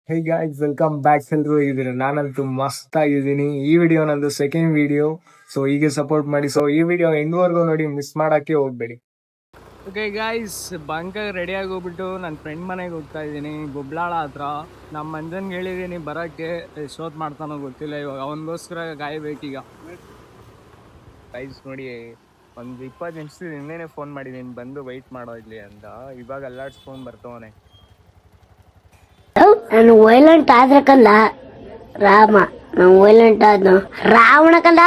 Hey guys welcome back ಎಲ್ರು ಇದ್ದೀರಾ. ನಾನಂತೂ ಮಸ್ತ್ ಆಗಿದ್ದೀನಿ. ಈ ವಿಡಿಯೋ ನಂದು ಸೆಕೆಂಡ್ ವಿಡಿಯೋ, ಸೊ ಹೀಗೆ ಸಪೋರ್ಟ್ ಮಾಡಿ. ಸೊ ಈ ವಿಡಿಯೋ ಎಂಡ್ವರೆಗೂ ನೋಡಿ, ಮಿಸ್ ಮಾಡಕ್ಕೆ ಹೋಗ್ಬೇಡಿ. ಓಕೆ ಗಾಯ್ಸ್, ಬಂಕಾಗ ರೆಡಿಯಾಗಿ ಹೋಗ್ಬಿಟ್ಟು ನನ್ನ ಫ್ರೆಂಡ್ ಮನೆಗೆ ಹೋಗ್ತಾ ಇದ್ದೀನಿ, ಗುಬ್ಲಾಳ ಹತ್ರ. ನಮ್ಮ ಮಂಜನ್ಗೆ ಹೇಳಿದ್ದೀನಿ ಬರೋಕ್ಕೆ, ಎಷ್ಟೊತ್ತು ಮಾಡ್ತಾನೋ ಗೊತ್ತಿಲ್ಲ. ಇವಾಗ ಅವನಿಗೋಸ್ಕರ ಕಾಯ್ಬೇಕೀಗ. ಗೈಸ್ ನೋಡಿ, ಒಂದು 20 ನಿಮಿಷದ ಹಿಂದೆನೇ ಫೋನ್ ಮಾಡಿದ್ದೀನಿ, ಬಂದು ವೆಯ್ಟ್ ಮಾಡೋ ಇಲ್ಲಿ ಅಂತ. ಇವಾಗ ಅಲ್ಲಾಡ್ಸ್ಕೊಂಡು ಬರ್ತವನೆ. ನಾನು ವೈಲೆಂಟ್ ಆದ್ರೆ ಕಂದ ರಾಮ, ನಾನು ವೈಲೆಂಟ್ ಆದ್ನು ರಾವಣ ಕಂದ.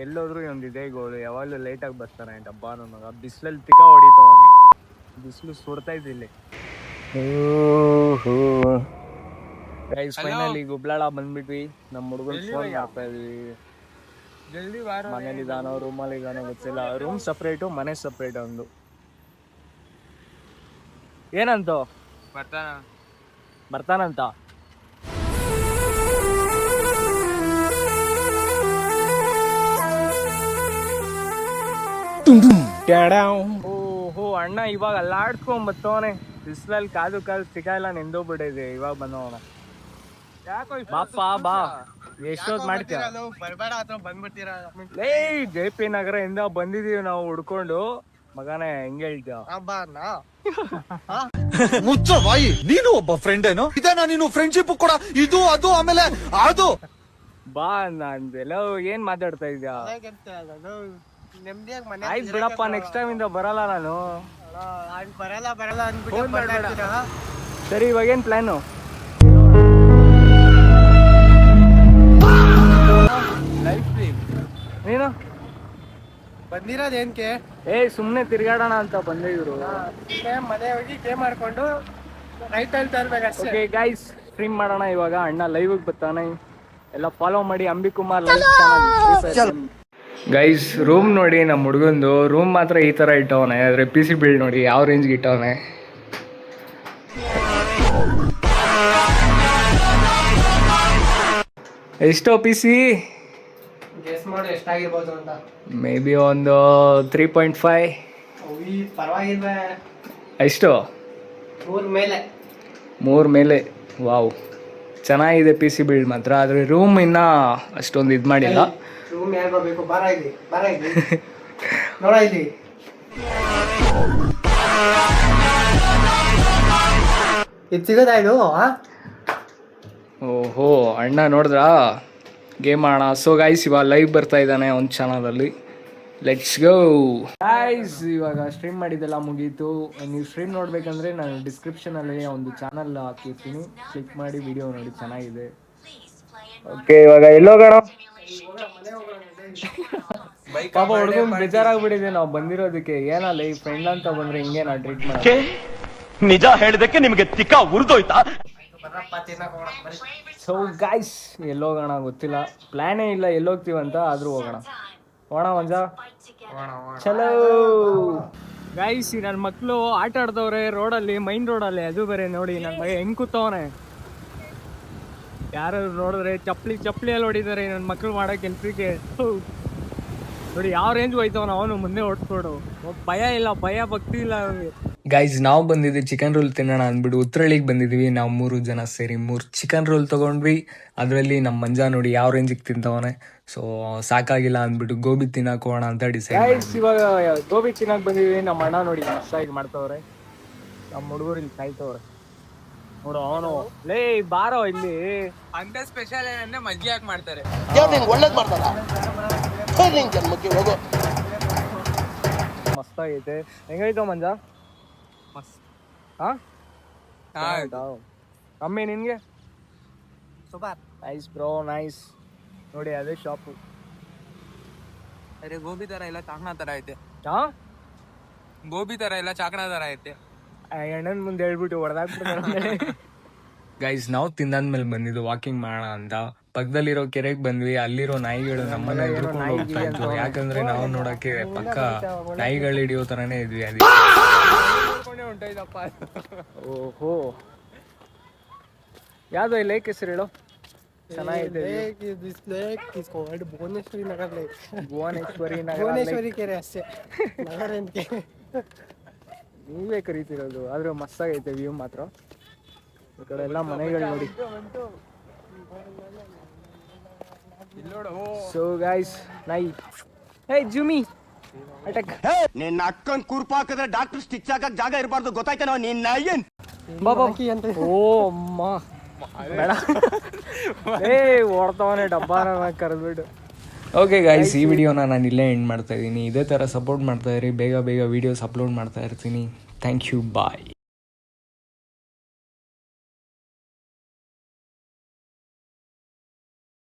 ಎಲ್ಲೋದ್ರು ಒಂದು ಇದೇ ಗೋಳು, ಯಾವಾಗಲೂ ಲೇಟಾಗಿ ಬರ್ತಾನೆ ಡಬ್ಬ ನನ್ನ ಮಗ. ಬಿಸಿಲಲ್ಲಿ ತಿಕ್ಕ ಹೊಡಿತವನೆ, ಬಿಸಿಲು ಸುಡ್ತಾ ಇದ್ದಿಲ್ಲಿ. Guys finally ಗುಬ್ಲಾಳ ಬಂದ್ಬಿಟ್ವಿ. ನಮ್ಮ ಹುಡುಗನ್ ಫೋನ್ ಮಾಡ್ತಾ ಇದೀವಿ. ಮನೇಲಿದಾನೋ ರೂಮಲ್ಲಿ ಇದಾನೋ ಗೊತ್ತಿಲ್ಲ. ರೂಮ್ ಸಪ್ರೇಟು, ಮನೆ ಸಪ್ರೇಟ್. ಒಂದು ಏನಂತ ಬರ್ತಾನಂತ. ಓಹೋ ಅಣ್ಣ ಇವಾಗ ಅಲ್ಲಾಡ್ಸ್ಕೊಂಡ್ ಬರ್ತವನೆ. ಬಿಸಿಲಲ್ಲಿ ಕಾದು ಸಿಕ್ಕ ಎಲ್ಲ ನೆಂದೋಗ್ಬಿಟ್ಟಿದೆ. ಇವಾಗ ಬಂದವನ. ಬಾಪ ಬಾ, ಎಷ್ಟೊತ್ ಮಾಡ್ತೀಯ? ಏ JP ನಗರದಿಂದ ಬಂದಿದೀವಿ ನಾವು ಹುಡ್ಕೊಂಡು. ಮಗನೇ ಹೆಂಗ ಹೇಳ್ತೀಯ? ಮುಚ್ಚ ಬಾಯಿ, ನೀನು ಒಬ್ಬ ಫ್ರೆಂಡ್ ಏನೋ ಇದೇನಾ? ನೀನು ಫ್ರೆಂಡ್ಶಿಪ್ ಕೂಡ ಇದು ಅದು ಆಮೇಲೆ ಅದು ಬಾ ನಂದೆಲ್ಲ ಏನ್ ಮಾತಾಡ್ತಾ ಇದ್ಯಾ? ಆಯ್ತು ಬಿಡಪ್ಪ, ನೆಕ್ಸ್ಟ್ ಟೈಮ್ ಇಂದ ಬರಲ್ಲ ನಾನು. ಸರಿ, ಇವಾಗ ಏನ್ ಪ್ಲಾನು? ನೀನು ಬಂದಿರೋದೇನ್ಕೆ? ಸುಮ್ನೆ ತಿರ್ಗಾಡೋಣ ಅಂತ ಬಂದಿದ್ರು. ಮನೆ ಹೋಗಿ ಗೇಮ್ ಮಾಡ್ಕೊಂಡು ನೈಟ್ ಅಲ್ಲಿ ತರ್ಬೇಕಷ್ಟೇ. ಓಕೆ ಗೈಸ್, ಸ್ಟ್ರೀಮ್ ಮಾಡೋಣ ಇವಾಗ. ಅಣ್ಣ ಲೈವ್ ಬರ್ತಾನೆ, ಎಲ್ಲ ಫಾಲೋ ಮಾಡಿ. ಅಂಬಿಕುಮಾರ್ ಲೈವ್ ಚಾನಲ್. ಗೈಸ್ ರೂಮ್ ನೋಡಿ, ನಮ್ಮ ಹುಡುಗಂದು ರೂಮ್ ಮಾತ್ರ ಈ ತರ ಇಟ್ಟವನೆ. ಆದ್ರೆ PC ಬಿಲ್ಡ್ ನೋಡಿ ಯಾವ ರೇಂಜ್ಗೆ ಇಟ್ಟವನೆ. ಎಷ್ಟೋ PC? ಗೆಸ್ ಮಾಡಿ ಎಷ್ಟಾಗಿರ್ಬೋದು ಅಂತ. ಮೇ ಬಿ ಒಂದು 3.5. ಪರವಾಗಿಲ್ವೇ? ಎಷ್ಟು? 3 ಮೇಲೆ. 3 ಮೇಲೆ. ವಾವ್, ಚೆನ್ನಾಗಿದೆ PC ಬಿಲ್ಡ್ ಮಾತ್ರ. ಆದರೆ ರೂಮ್ ಇನ್ನೂ ಅಷ್ಟೊಂದು ಇದು ಮಾಡಿಲ್ಲ. ರೂಮ್ ಯಾಕೋ ಬೇಕು? ಬರ ಇಲ್ಲಿ, ಬರ ಇಲ್ಲಿ ನೋಡ ಇಲ್ಲಿ. ಇದು ಸಿಗೋದಾ ಇದು? ಓಹೋ ಅಣ್ಣ ನೋಡಿದ್ರಾ? ಗೇಮ್ ಆಡೋಣ. ಸೊ ಗೈಸ್ ಇವಾಗ ಲೈವ್ ಬರ್ತಾ ಇದ್ದಾನೆ ಒಂದು ಚಾನಲಲ್ಲಿ. Let's go guys. ಇವಾಗ ಸ್ಟ್ರೀಮ್ ಮಾಡಿದ್ದೆಲ್ಲ ಮುಗೀತು. ನೀವು ಸ್ಟ್ರೀಮ್ ನೋಡ್ಬೇಕಂದ್ರೆ ನಾನು ಡಿಸ್ಕ್ರಿಪ್ಷನಲ್ಲಿ ಒಂದು ಚಾನಲ್ ಹಾಕಿರ್ತೀನಿ, ಕ್ಲಿಕ್ ಮಾಡಿ ವಿಡಿಯೋ ನೋಡಿ, ಚೆನ್ನಾಗಿದೆ. ಓಕೆ ಇವಾಗ ಎಲ್ಲೋಗೋಣ? ಪಾಪ ಹುಡುಗನ್ ಬೇಜಾರಾಗ್ಬಿಟ್ಟಿದೆ ನಾವು ಬಂದಿರೋದಕ್ಕೆ. ಏನಲ್ಲ ಈ ಫ್ರೆಂಡ್ ಅಂತ ಬಂದ್ರೆ ಹಿಂಗೆ ನಾ ಟ್ರೀಟ್ ಮಾಡಿ. ನಿಜ ಹೇಳಿದಕ್ಕೆ ನಿಮಗೆ ತಿಕ್ಕ ಉರಿದೋಯ್ತಾ? ಸೊ ಗೈಸ್ ಎಲ್ಲೋಗೋಣ ಗೊತ್ತಿಲ್ಲ, ಪ್ಲಾನೇ ಇಲ್ಲ ಎಲ್ಲೋಗ್ತೀವಂತ. ಆದ್ರೂ ಹೋಗೋಣ ಮಂಜ. ಚಲೋ ಗೈಸ್, ನನ್ನ ಮಕ್ಕಳು ಆಟ ಆಡ್ತವ್ರೆ ರೋಡಲ್ಲಿ, ಮೈನ್ ರೋಡಲ್ಲಿ. ಅದು ಬೇರೆ ನೋಡಿ ನನ್ನ ಮಗ ಹೆಂಗ್ ಕೂತವನೆ. ಯಾರು ನೋಡಿದ್ರೆ ಚಪ್ಪಲಿಯಲ್ಲಿ ಹೊಡಿತಾರೆ ನನ್ನ ಮಕ್ಕಳು ಮಾಡೋ ಕೆಲ್ಸಕ್ಕೆ. ನೋಡಿ ಯಾವ ರೇಂಜ್ ಹೋಯ್ತವನ ಅವನು, ಮುಂದೆ ಹೊಡ್ಸ್ಕೊಡು. ಭಯ ಇಲ್ಲ, ಭಯ ಭಕ್ತಿ ಇಲ್ಲ ಅವ್ನಿಗೆ. ಗೈಸ್ ನಾವು ಬಂದಿದ್ವಿ ಚಿಕನ್ ರೋಲ್ ತಿನ್ನೋಣ ಅಂದ್ಬಿಟ್ಟು ಉತ್ರಳ್ಳಿಗೆ ಬಂದಿದ್ವಿ. ನಾವು 3 ಜನ ಸೇರಿ 3 ಚಿಕನ್ ರೋಲ್ ತೊಗೊಂಡ್ವಿ. ಅದರಲ್ಲಿ ನಮ್ಮ ಮಂಜ ನೋಡಿ ಯಾವ ರೇಂಜಿಗೆ ತಿಂತವನೆ. ಸೊ ಸಾಕಾಗಿಲ್ಲ ಅಂದ್ಬಿಟ್ಟು ಗೋಬಿ ತಿನ್ನಕ್ಕೆ ಹೋಗೋಣ ಅಂತ ಡಿಸೈಡ್. ಗೈಸ್ ಇವಾಗ ಗೋಬಿ ತಿನ್ನಕ್ಕೆ ಬಂದಿದ್ವಿ. ನಮ್ಮ ಅಣ್ಣ ನೋಡಿ ಮಸ್ತಾಗಿ ಮಾಡ್ತವ್ರೆ. ನಮ್ಮ ಹುಡುಗರು ಇಲ್ಲಿ ಕಾಯ್ತವ್ರೆ ನೋಡು. ಅವನು ಲೇ ಬಾರೋ ಇಲ್ಲಿ ಅಂತ ಸ್ಪೆಷಲ್ ಏನಂದ್ರೆ ಮಜ್ಜಿಗೆ ಹಾಕಿ ಮಾಡ್ತಾರೆ. ಒಳ್ಳೇದ್ ಮಾಡ್ತಾರ ಜನ್ಮಕ್ಕೆ ಹೋಗೋ. ಮಸ್ತಾಗೈತೆ. ಹೆಂಗೈತೋ ಮಂಜ? ಅಮ್ಮಿ ನಿನ್ಗೆ? ಸೂಪರ್. Nice bro, nice. ನೋಡಿ ಅದೇ ಶಾಪು. ಅರೆ ಗೋಬಿ ತರ ಇಲ್ಲ, ಚಾಕ್ನಾ ತರ ಐತೆ. ಗೋಬಿ ತರ ಇಲ್ಲ, ಚಾಕಣ ತರ ಐತೆ. ಎಣ್ಣನ್ ಮುಂದೆ ಹೇಳ್ಬಿಟ್ಟು ಹೊಡೆದಾಕ್ಬಿಟ್ಟು. ಗೈಸ್ ನಾವು ತಿಂದಾದ್ಮೇಲೆ ಬಂದಿದ್ದು ವಾಕಿಂಗ್ ಮಾಡೋಣ ಅಂತ. ಪಕ್ಕದಲ್ಲಿರೋ ಕೆರೆಗೆ ಬಂದ್ವಿ. ಅಲ್ಲಿರೋ ನಾಯಿಗಳು ನಮ್ಮನ್ನ ಎದುರ್ಕೊಂಡು ಹೋಗ್ತಾ ಇದ್ವು. ಯಾಕಂದ್ರೆ ನಾವು ನೋಡಕ್ಕೆ ಪಕ್ಕ ನಾಯಿಗಳು ಹಿಡಿಯೋ ತರನೇ ಇದ್ವಿ. ಅದಕ್ಕೆ ಓಹೋ ಯಾವ್ದು ಈ ಲೇಕ್ ಹೆಸರು ಹೇಳು? ಚೆನ್ನಾಗಿದೆ. ಭುವನೇಶ್ವರಿ ನಗರ್ ಲೇಕ್. ಭುವನೇಶ್ವರಿ ಕೆರೆ ಅಷ್ಟೇ, ನಗರ ನೀವೇ ಕರೀತಿರೋದು. ಆದ್ರೆ ಮಸ್ತಾಗೈತೆ ವ್ಯೂ ಮಾತ್ರ. ಈ ಕಡೆ ಎಲ್ಲ ಮನೆಗಳು ನೋಡಿ. ಸೊ ಗೈಸ್ ನೈ ಹೇ ಜುಮಿ ಅಟಕ್ ನಿನ್ನ ಅಕ್ಕನ್ ಕುರ್ಪ ಹಾಕಿದ್ರೆ ಡಾಕ್ಟರ್ ಸ್ಟಿಚ್ ಹಾಕಕ್ ಜಾಗ ಇರಬಾರ್ದು ಗೊತ್ತಾಯ್ತೇನೋ ನಿನ್ನ ಏನ್ ಬಾಬಾ ಓ ಅಮ್ಮ ಬೇಡ ಓಡ್ತಾವನೆ ಡಬ್ಬಾನ ಕರೆದ್ಬಿಟ್ಟು. ಓಕೆ ಗೈಸ್, ಈ ವಿಡಿಯೋನ ನಾನು ಇಲ್ಲೇ ಎಂಡ್ ಮಾಡ್ತಾ ಇದ್ದೀನಿ. ಇದೇ ಥರ ಸಪೋರ್ಟ್ ಮಾಡ್ತಾ ಇರಿ. ಬೇಗ ಬೇಗ ವೀಡಿಯೋಸ್ ಅಪ್ಲೋಡ್ ಮಾಡ್ತಾ ಇರ್ತೀನಿ. Thank you, bye.